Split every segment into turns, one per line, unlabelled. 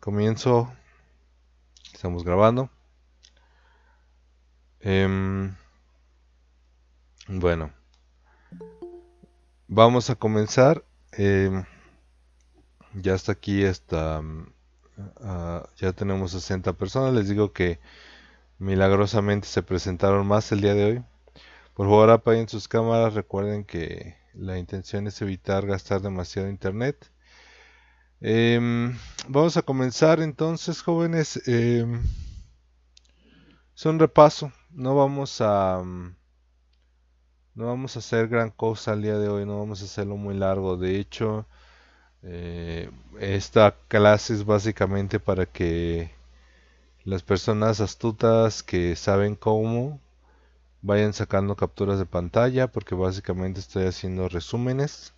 Comienzo, estamos grabando. Em, bueno, vamos a comenzar. Ya está aquí, ya tenemos 60 personas. Les digo que milagrosamente se presentaron más el día de hoy. Por favor, apaguen sus cámaras. Recuerden que la intención es evitar gastar demasiado internet. Vamos a comenzar entonces, jóvenes. Es un repaso. No vamos a hacer gran cosa el día de hoy, no vamos a hacerlo muy largo. De hecho, esta clase es básicamente para que las personas astutas que saben cómo vayan sacando capturas de pantalla, porque básicamente estoy haciendo resúmenes.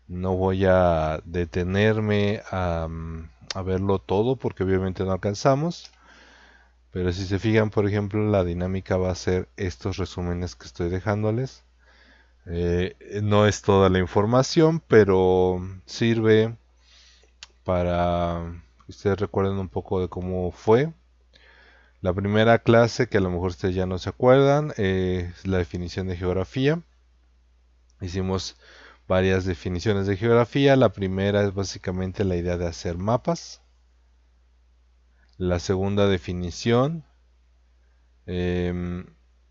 No voy a detenerme a verlo todo, porque obviamente no alcanzamos. Pero si se fijan, por ejemplo, la dinámica va a ser estos resúmenes que estoy dejándoles. No es toda la información, pero sirve para que ustedes recuerden un poco de cómo fue. La primera clase, que a lo mejor ustedes ya no se acuerdan, es la definición de geografía. Hicimos varias definiciones de geografía. La primera es básicamente la idea de hacer mapas. La segunda definición, em,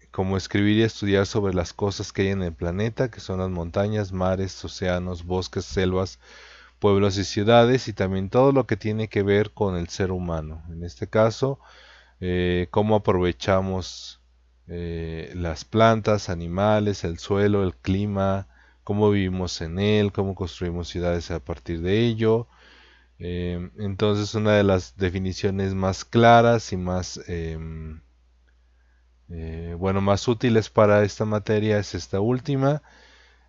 como escribir y estudiar sobre las cosas que hay en el planeta, que son las montañas, mares, océanos, bosques, selvas, pueblos y ciudades, y también todo lo que tiene que ver con el ser humano. En este caso, cómo aprovechamos las plantas, animales, el suelo, el clima, cómo vivimos en él, cómo construimos ciudades a partir de ello. Entonces, una de las definiciones más claras y más útiles para esta materia es esta última.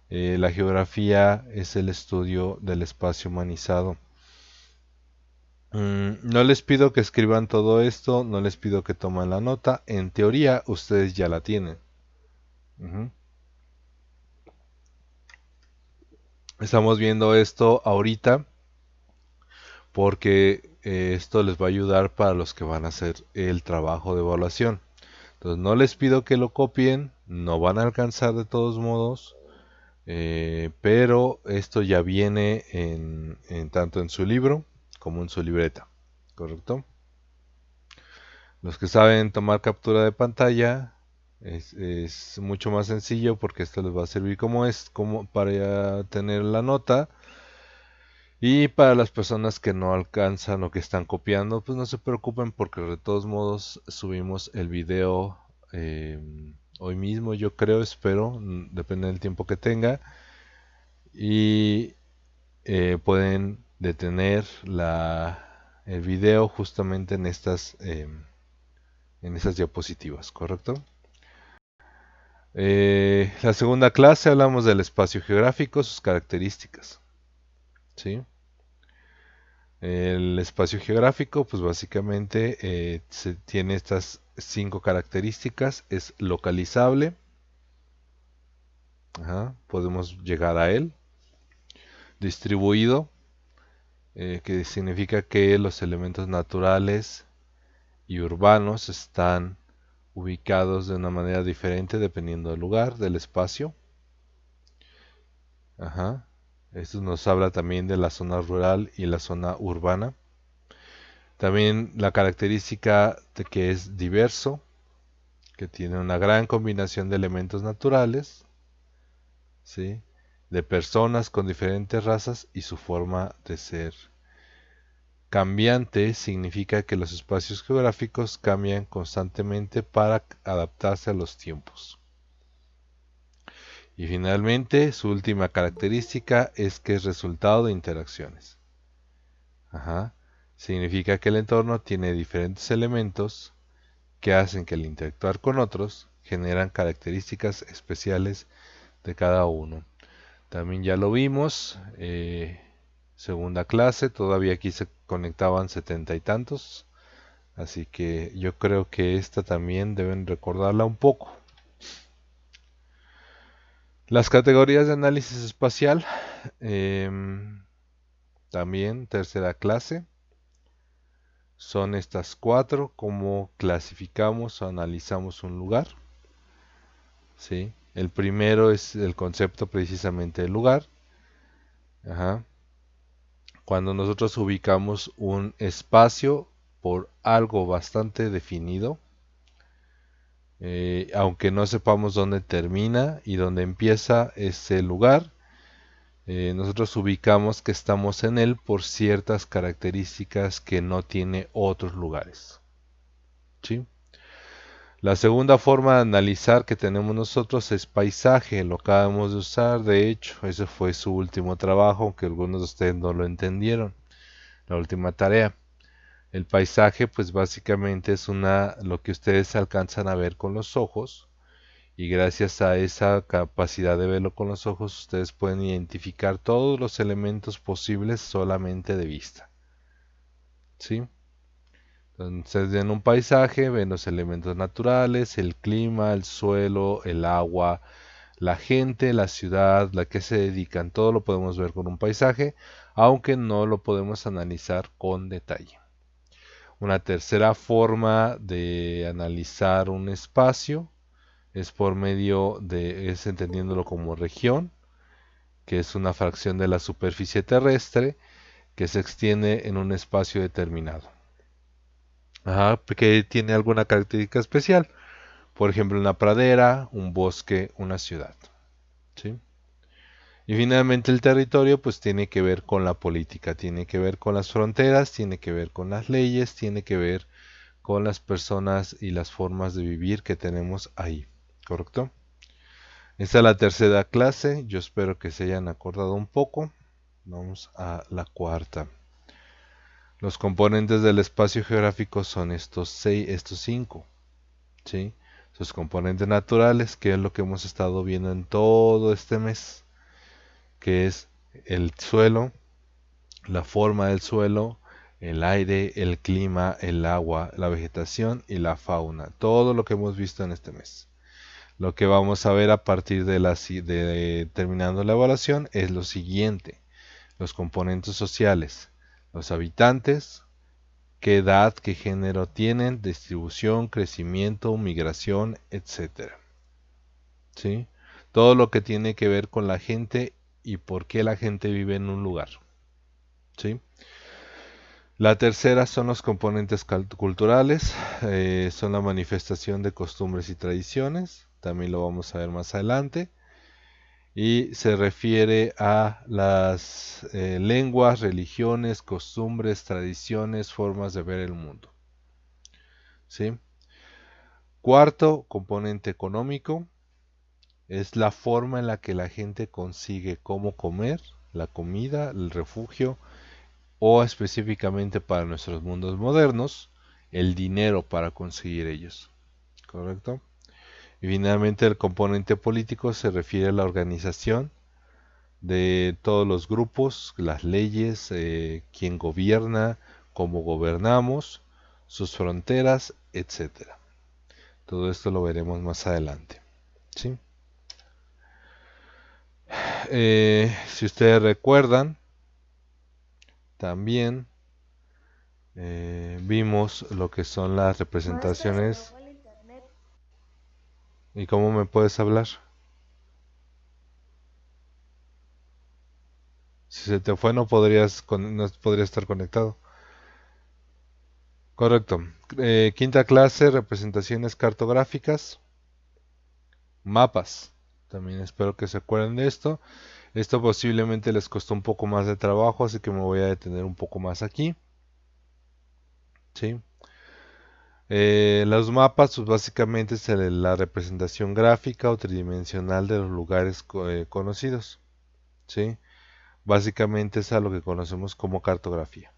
La geografía es el estudio del espacio humanizado. No les pido que escriban todo esto, no les pido que tomen la nota. En teoría, ustedes ya la tienen. Ujú. Estamos viendo esto ahorita porque esto les va a ayudar para los que van a hacer el trabajo de evaluación. Entonces, no les pido que lo copien, no van a alcanzar de todos modos, pero esto ya viene tanto en su libro como en su libreta, ¿correcto? Los que saben tomar captura de pantalla es mucho más sencillo porque esto les va a servir como para tener la nota. Y para las personas que no alcanzan o que están copiando, pues no se preocupen porque de todos modos subimos el video eh, hoy mismo, yo creo, espero, depende del tiempo que tenga. Y pueden detener el video justamente en estas diapositivas, ¿correcto? La segunda clase hablamos del espacio geográfico, sus características, ¿sí? El espacio geográfico, pues básicamente tiene estas 5 características. Es localizable, ajá, podemos llegar a él. Distribuido, que significa que los elementos naturales y urbanos están ubicados de una manera diferente dependiendo del lugar, del espacio. Ajá. Esto nos habla también de la zona rural y la zona urbana. También la característica de que es diverso, que tiene una gran combinación de elementos naturales, ¿sí? De personas con diferentes razas y su forma de ser. Cambiante significa que los espacios geográficos cambian constantemente para adaptarse a los tiempos. Y finalmente, su última característica es que es resultado de interacciones. Ajá. Significa que el entorno tiene diferentes elementos que hacen que al interactuar con otros generan características especiales de cada uno. También ya lo vimos, segunda clase, todavía aquí se conectaban 70 y tantos, así que yo creo que esta también deben recordarla un poco. Las categorías de análisis espacial, también tercera clase. son estas cuatro: cómo clasificamos o analizamos un lugar, ¿sí? El primero es el concepto precisamente del lugar. Ajá. Cuando nosotros ubicamos un espacio por algo bastante definido, aunque no sepamos dónde termina y dónde empieza ese lugar, nosotros ubicamos que estamos en él por ciertas características que no tiene otros lugares, ¿sí? La segunda forma de analizar que tenemos nosotros es paisaje, lo acabamos de usar, de hecho, ese fue su último trabajo, aunque algunos de ustedes no lo entendieron, la última tarea. El paisaje, pues básicamente es lo que ustedes alcanzan a ver con los ojos, y gracias a esa capacidad de verlo con los ojos, ustedes pueden identificar todos los elementos posibles solamente de vista, ¿sí? Entonces, en un paisaje ven los elementos naturales, el clima, el suelo, el agua, la gente, la ciudad, la que se dedican, todo lo podemos ver con un paisaje, aunque no lo podemos analizar con detalle. Una tercera forma de analizar un espacio es entendiéndolo como región, que es una fracción de la superficie terrestre que se extiende en un espacio determinado. Ajá, que tiene alguna característica especial. Por ejemplo, una pradera, un bosque, una ciudad, ¿sí? Y finalmente el territorio pues tiene que ver con la política, tiene que ver con las fronteras, tiene que ver con las leyes, tiene que ver con las personas y las formas de vivir que tenemos ahí, ¿correcto? Esta es la tercera clase, yo espero que se hayan acordado un poco. Vamos a la cuarta. Los componentes del espacio geográfico son estos cinco, ¿sí? Sus componentes naturales, que es lo que hemos estado viendo en todo este mes, que es el suelo, la forma del suelo, el aire, el clima, el agua, la vegetación y la fauna. Todo lo que hemos visto en este mes. Lo que vamos a ver a partir de terminando la evaluación es lo siguiente: los componentes sociales, los habitantes, qué edad, qué género tienen, distribución, crecimiento, migración, etcétera. ¿Sí? Todo lo que tiene que ver con la gente y por qué la gente vive en un lugar. ¿Sí? La tercera son los componentes culturales, son la manifestación de costumbres y tradiciones, también lo vamos a ver más adelante, y se refiere a las lenguas, religiones, costumbres, tradiciones, formas de ver el mundo. ¿Sí? Cuarto componente económico es la forma en la que la gente consigue cómo comer, la comida, el refugio, o específicamente para nuestros mundos modernos, el dinero para conseguir ellos. ¿Correcto? Y finalmente el componente político se refiere a la organización de todos los grupos, las leyes, quién gobierna, cómo gobernamos, sus fronteras, etcétera. Todo esto lo veremos más adelante, ¿sí? Si ustedes recuerdan, también vimos lo que son las
Maestra, se me
representaciones.
fue el internet.
¿Y cómo me puedes hablar? Si se te fue no podrías estar conectado. Correcto. Quinta clase, representaciones cartográficas, mapas. También espero que se acuerden de esto. Esto posiblemente les costó un poco más de trabajo, así que me voy a detener un poco más aquí. ¿Sí? Los mapas, pues básicamente es la representación gráfica o tridimensional de los lugares conocidos. ¿Sí? Básicamente es a lo que conocemos como cartografía.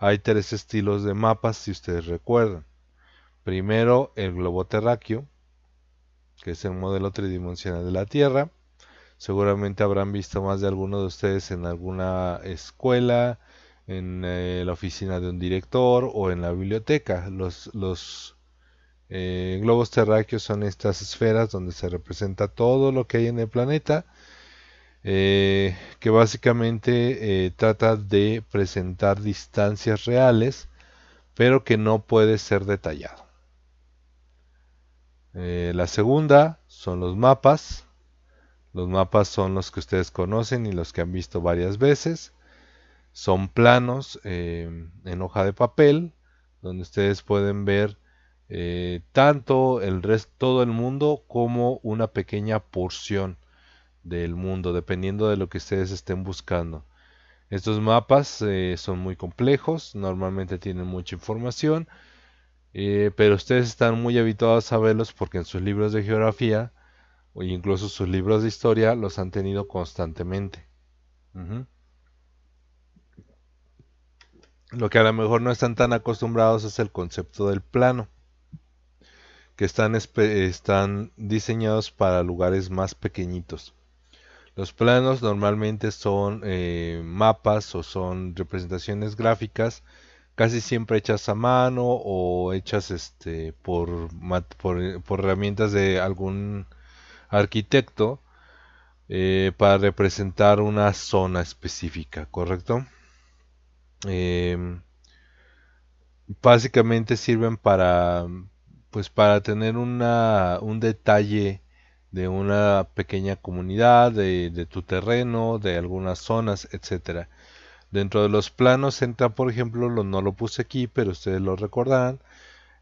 Hay tres estilos de mapas, si ustedes recuerdan. Primero, el globo terráqueo, que es el modelo tridimensional de la Tierra. Seguramente habrán visto más de alguno de ustedes en alguna escuela, en la oficina de un director o en la biblioteca. Los globos terráqueos son estas esferas donde se representa todo lo que hay en el planeta, que básicamente trata de presentar distancias reales, pero que no puede ser detallado. La segunda son los mapas. Los mapas son los que ustedes conocen y los que han visto varias veces. Son planos en hoja de papel, donde ustedes pueden ver tanto todo el mundo como una pequeña porción del mundo, dependiendo de lo que ustedes estén buscando. Estos mapas son muy complejos, normalmente tienen mucha información, pero ustedes están muy habituados a verlos porque en sus libros de geografía o incluso sus libros de historia los han tenido constantemente. Ujú. Lo que a lo mejor no están tan acostumbrados es el concepto del plano, que están diseñados para lugares más pequeñitos. Los planos normalmente son mapas o son representaciones gráficas, casi siempre hechas a mano o hechas por herramientas de algún arquitecto para representar una zona específica, ¿correcto? Em, Básicamente sirven pues para tener un detalle de una pequeña comunidad, de tu terreno, de algunas zonas, etcétera. Dentro de los planos entra, por ejemplo, no lo puse aquí, pero ustedes lo recordarán,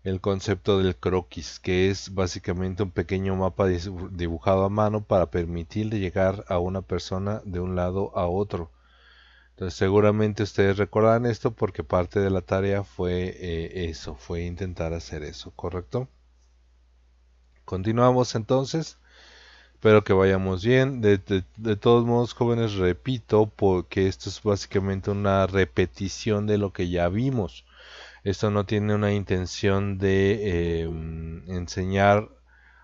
el concepto del croquis, que es básicamente un pequeño mapa dibujado a mano para permitirle llegar a una persona de un lado a otro. Entonces seguramente ustedes recordarán esto porque parte de la tarea fue eso, fue intentar hacer eso, ¿correcto? Continuamos entonces, espero que vayamos bien. De todos modos, jóvenes, repito, porque esto es básicamente una repetición de lo que ya vimos. Esto no tiene una intención de enseñar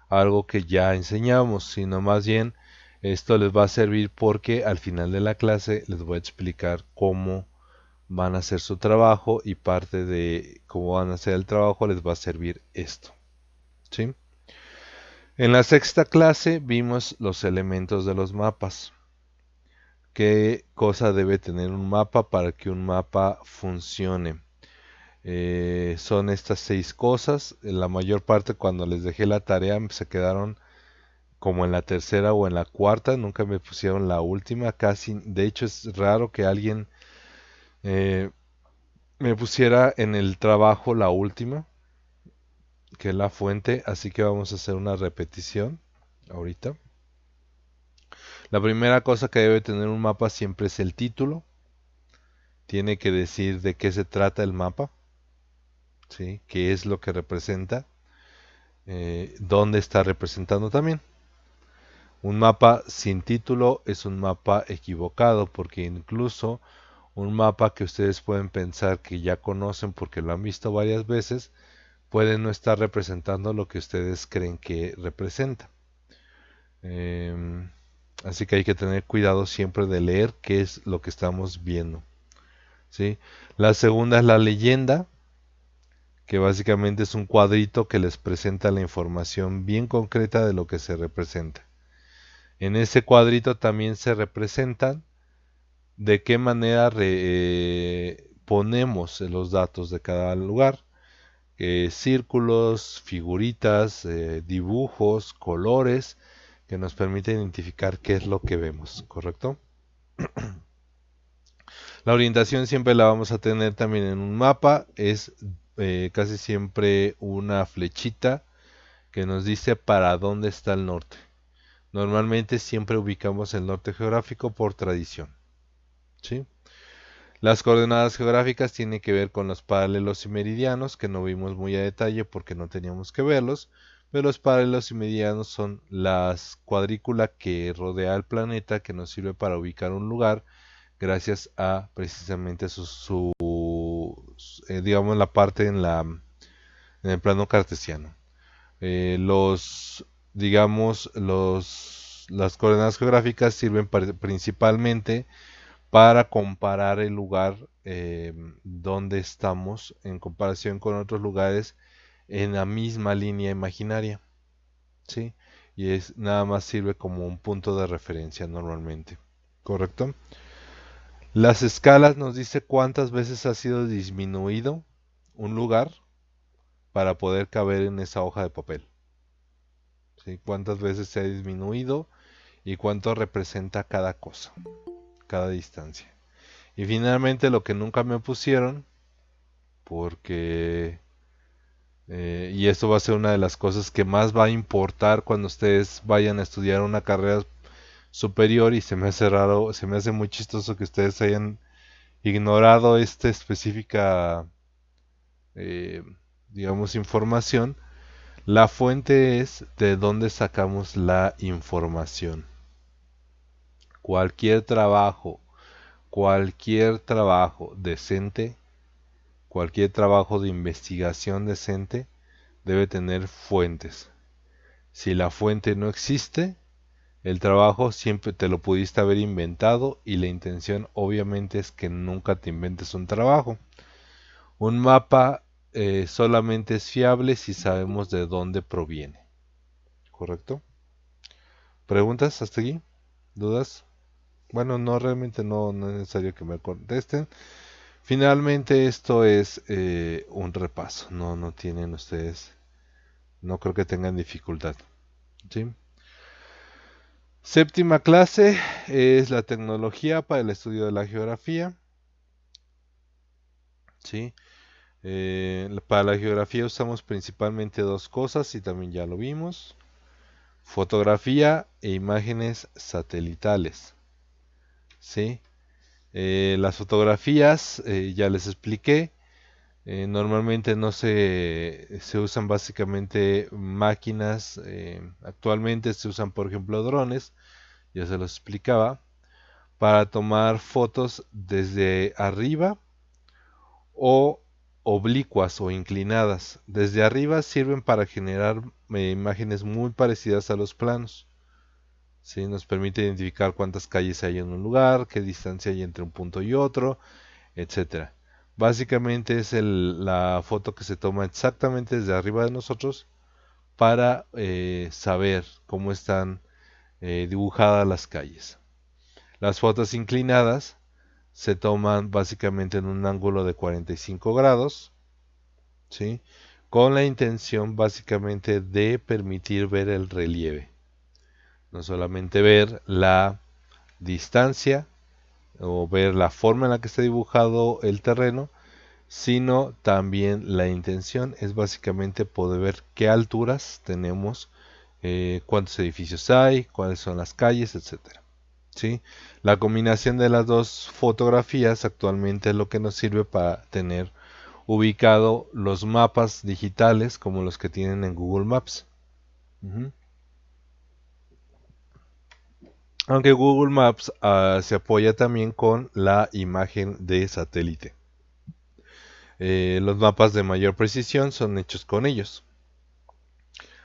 algo que ya enseñamos, sino más bien esto les va a servir porque al final de la clase les voy a explicar cómo van a hacer su trabajo y parte de cómo van a hacer el trabajo les va a servir esto, ¿sí? En la sexta clase vimos los elementos de los mapas. ¿Qué cosa debe tener un mapa para que un mapa funcione? Son estas 6 cosas. En la mayor parte cuando les dejé la tarea se quedaron como en la tercera o en la cuarta, nunca me pusieron la última, casi. De hecho es raro que alguien eh, me pusiera en el trabajo la última, que es la fuente, así que vamos a hacer una repetición ahorita. La primera cosa que debe tener un mapa siempre es el título. Tiene que decir de qué se trata el mapa, ¿sí? Qué es lo que representa, dónde está representando también. Un mapa sin título es un mapa equivocado porque incluso un mapa que ustedes pueden pensar que ya conocen porque lo han visto varias veces, puede no estar representando lo que ustedes creen que representa. Así que hay que tener cuidado siempre de leer qué es lo que estamos viendo, ¿sí? La segunda es la leyenda, que básicamente es un cuadrito que les presenta la información bien concreta de lo que se representa. En ese cuadrito también se representan de qué manera ponemos los datos de cada lugar. Círculos, figuritas, dibujos, colores que nos permiten identificar qué es lo que vemos, ¿correcto? La orientación siempre la vamos a tener también en un mapa, es casi siempre una flechita que nos dice para dónde está el norte. Normalmente siempre ubicamos el norte geográfico por tradición, ¿sí? Las coordenadas geográficas tienen que ver con los paralelos y meridianos, que no vimos muy a detalle porque no teníamos que verlos, pero los paralelos y meridianos son las cuadrícula que rodea el planeta que nos sirve para ubicar un lugar gracias a precisamente digamos, la parte en el plano cartesiano. Digamos, las coordenadas geográficas sirven principalmente para comparar el lugar donde estamos en comparación con otros lugares en la misma línea imaginaria, ¿sí? Y nada más sirve como un punto de referencia normalmente, ¿correcto? Las escalas nos dice cuántas veces ha sido disminuido un lugar para poder caber en esa hoja de papel. ¿Sí? Cuántas veces se ha disminuido y cuánto representa cada cosa, cada distancia. Y finalmente lo que nunca me pusieron, porque y esto va a ser una de las cosas que más va a importar cuando ustedes vayan a estudiar una carrera superior, y se me hace raro, se me hace muy chistoso que ustedes hayan ignorado esta específica, eh, digamos, información. La fuente es de dónde sacamos la información. Cualquier trabajo, cualquier trabajo decente, cualquier trabajo de investigación decente debe tener fuentes. Si la fuente no existe, el trabajo siempre te lo pudiste haber inventado, y la intención obviamente es que nunca te inventes un trabajo. Un mapa solamente es fiable si sabemos de dónde proviene. ¿Correcto? ¿Preguntas hasta aquí? ¿Dudas? Bueno, no, realmente no es necesario que me contesten. Finalmente esto es un repaso. No tienen ustedes, no creo que tengan dificultad. ¿Sí? Séptima clase es la tecnología para el estudio de la geografía. ¿Sí? Para la geografía usamos principalmente dos cosas, y también ya lo vimos: fotografía e imágenes satelitales. ¿Sí? Las fotografías, ya les expliqué, normalmente no se usan básicamente máquinas, actualmente se usan por ejemplo drones, ya se los explicaba, para tomar fotos desde arriba o oblicuas o inclinadas. Desde arriba sirven para generar imágenes muy parecidas a los planos. ¿Sí? Nos permite identificar cuántas calles hay en un lugar, qué distancia hay entre un punto y otro, etcétera. Básicamente es la foto que se toma exactamente desde arriba de nosotros para saber cómo están dibujadas las calles. Las fotos inclinadas se toman básicamente en un ángulo de 45 grados, ¿sí? Con la intención básicamente de permitir ver el relieve. No solamente ver la distancia o ver la forma en la que está dibujado el terreno, sino también la intención es básicamente poder ver qué alturas tenemos, cuántos edificios hay, cuáles son las calles, etcétera. ¿Sí? La combinación de las dos fotografías actualmente es lo que nos sirve para tener ubicado los mapas digitales como los que tienen en Google Maps. Ujú. Aunque Google Maps se apoya también con la imagen de satélite. Los mapas de mayor precisión son hechos con ellos.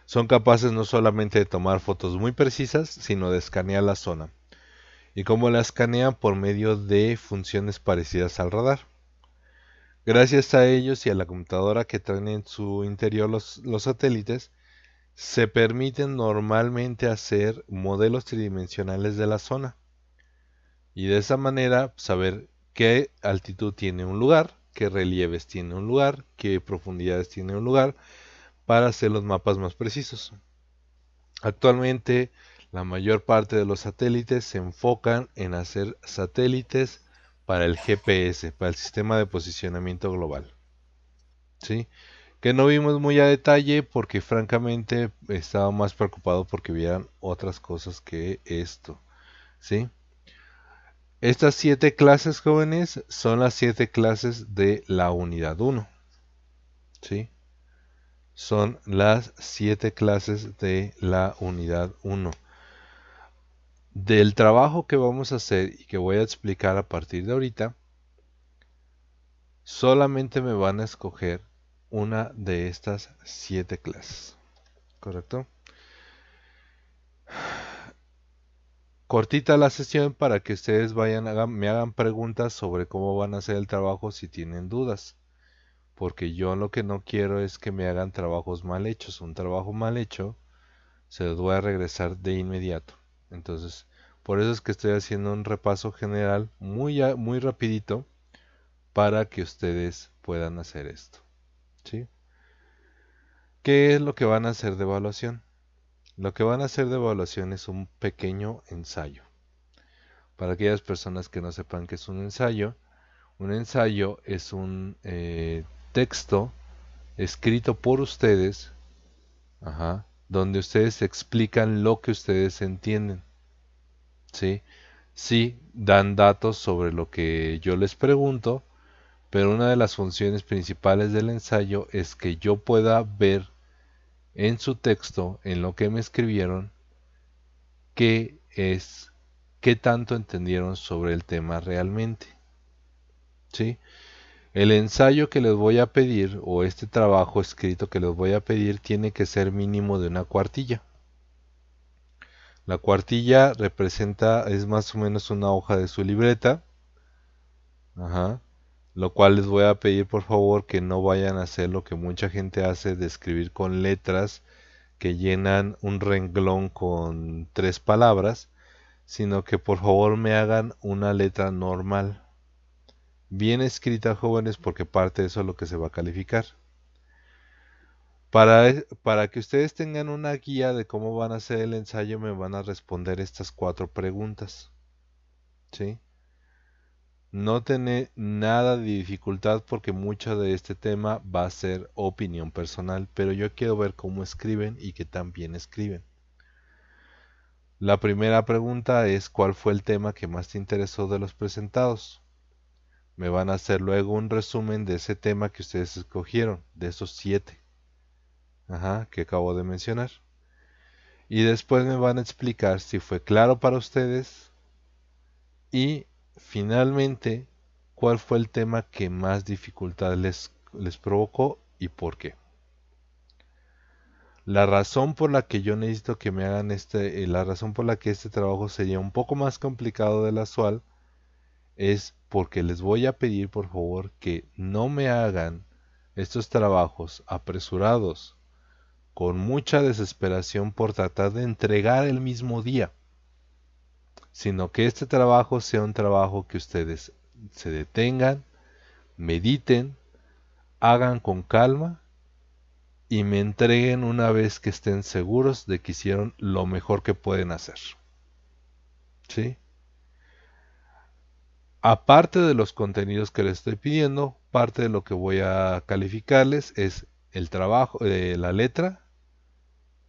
Son capaces no solamente de tomar fotos muy precisas, sino de escanear la zona. ¿Y cómo la escanean? Por medio de funciones parecidas al radar. Gracias a ellos y a la computadora que traen en su interior los satélites, se permiten normalmente hacer modelos tridimensionales de la zona. Y de esa manera saber qué altitud tiene un lugar, qué relieves tiene un lugar, qué profundidades tiene un lugar, para hacer los mapas más precisos. Actualmente, la mayor parte de los satélites se enfocan en hacer satélites para el GPS, para el sistema de posicionamiento global. ¿Sí? Que no vimos muy a detalle porque francamente estaba más preocupado porque vieran otras cosas que esto. ¿Sí? Estas 7 clases, jóvenes, son las 7 clases de la unidad 1. ¿Sí? Son las 7 clases de la unidad 1. Del trabajo que vamos a hacer y que voy a explicar a partir de ahorita, solamente me van a escoger una de estas 7 clases. ¿Correcto? Cortita la sesión para que ustedes me hagan preguntas sobre cómo van a hacer el trabajo si tienen dudas. Porque yo lo que no quiero es que me hagan trabajos mal hechos. Un trabajo mal hecho se los voy a regresar de inmediato. Entonces, por eso es que estoy haciendo un repaso general muy rapidito para que ustedes puedan hacer esto. ¿sí? ¿Qué es lo que van a hacer de evaluación? Lo que van a hacer de evaluación es un pequeño ensayo. Para aquellas personas que no sepan qué es un ensayo es un texto escrito por ustedes, ajá, donde ustedes explican lo que ustedes entienden, ¿sí? Sí, dan datos sobre lo que yo les pregunto, pero una de las funciones principales del ensayo es que yo pueda ver en su texto, en lo que me escribieron, qué es, qué tanto entendieron sobre el tema realmente, ¿sí? El ensayo que les voy a pedir o este trabajo escrito que les voy a pedir tiene que ser mínimo de una cuartilla. La cuartilla representa, es más o menos una hoja de su libreta, ajá, lo cual les voy a pedir por favor que no vayan a hacer lo que mucha gente hace de escribir con letras que llenan un renglón con 3 palabras, sino que por favor me hagan una letra normal, bien escrita, jóvenes, porque parte de eso es lo que se va a calificar. Para que ustedes tengan una guía de cómo van a hacer el ensayo, me van a responder estas 4 preguntas, ¿sí? No tiene nada de dificultad porque mucho de este tema va a ser opinión personal, pero yo quiero ver cómo escriben y qué tan bien escriben. La primera pregunta es ¿cuál fue el tema que más te interesó de los presentados? Me van a hacer luego un resumen de ese tema que ustedes escogieron, de esos 7, ajá, que acabo de mencionar. Y después me van a explicar si fue claro para ustedes y finalmente cuál fue el tema que más dificultad les provocó y por qué. La razón por la que yo necesito que me hagan la razón por la que este trabajo sería un poco más complicado de la usual es porque les voy a pedir por favor que no me hagan estos trabajos apresurados, con mucha desesperación por tratar de entregar el mismo día, sino que este trabajo sea un trabajo que ustedes se detengan, mediten, hagan con calma y me entreguen una vez que estén seguros de que hicieron lo mejor que pueden hacer. ¿Sí? Aparte de los contenidos que les estoy pidiendo, parte de lo que voy a calificarles es el trabajo, la letra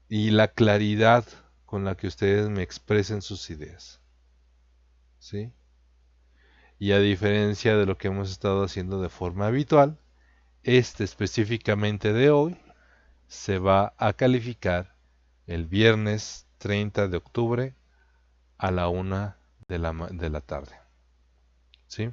y la claridad con la que ustedes me expresen sus ideas. ¿Sí? Y a diferencia de lo que hemos estado haciendo de forma habitual, este específicamente de hoy se va a calificar el viernes 30 de octubre a la 1 de la tarde. ¿Sí?